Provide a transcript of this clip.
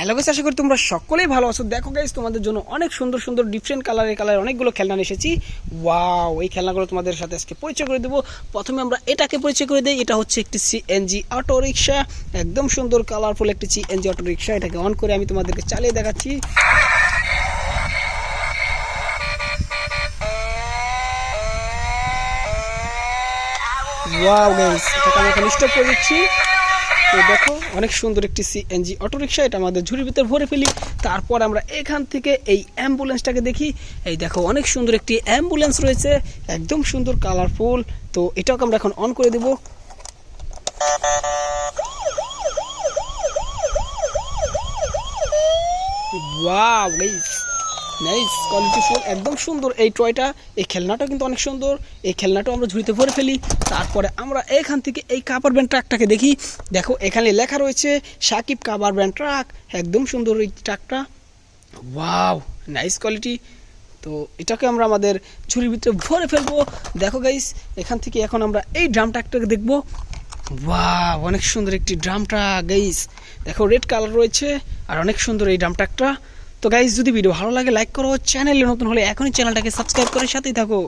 Hello guys, আশা করি তোমরা সকলেই ভালো আছো। দেখো গাইস, তোমাদের জন্য অনেক সুন্দর সুন্দর ডিফারেন্ট কালারের অনেকগুলো খেলনা নিয়ে এসেছি। ওয়াও, এই খেলনাগুলো তোমাদের সাথে আজকে পরিচয় করে দেবো। প্রথমে আমরা এটাকে পরিচয় করে দিই। এটা হচ্ছে একটি সিএনজি অটো রিক্সা, একদম সুন্দর কালারফুল একটি সিএনজি অটো রিক্সা। এটাকে অন করে আমি তোমাদেরকে চালিয়ে দেখাচ্ছি। ওয়াও গাইস, এটাকে আমি এখন স্টপ করে দিচ্ছি। তো দেখো, অনেক সুন্দর একটি সিএনজি অটো রিক্সা। এটা আমাদের ঝুড়ির ভিতরে ভরে ফেলি। তারপর আমরা এখান থেকে এই অ্যাম্বুলেন্সটাকে দেখি। এই দেখো, অনেক সুন্দর একটি অ্যাম্বুলেন্স রয়েছে, একদম সুন্দর কালারফুল। তো এটাকে আমরা এখন অন করে দেব। ওয়াও গাইস, নাইস কোয়ালিটিফুল, একদম সুন্দর এই টয়টা। এই খেলনাটা কিন্তু অনেক সুন্দর। এই খেলনাটাও আমরা ঝুড়িতে ভরে ফেলি। তারপরে আমরা এখান থেকে এই কাভার ভ্যান ট্রাকটাকে দেখি। দেখো, এখানে লেখা রয়েছে সাকিব কাভার ভ্যান ট্রাক, একদম সুন্দর এই ট্রাকটা। Wow, nice quality. তো এটাকে আমরা আমাদের ঝুড়ির ভিতরে ভরে ফেলবো। দেখো গাইস, এখান থেকে এখন আমরা এই ড্রাম ট্রাকটাকে দেখবো। ওয়াও, অনেক সুন্দর একটি ড্রাম ট্রাক গাইস। দেখো, রেড কালার রয়েছে আর অনেক সুন্দর এই ড্রাম ট্রাকটা। তো গাইস, যদি ভিডিও ভালো লাগে লাইক করো, চ্যানেলে নতুন হলে এখনই চ্যানেলটাকে সাবস্ক্রাইব করে সাথেই থাকো।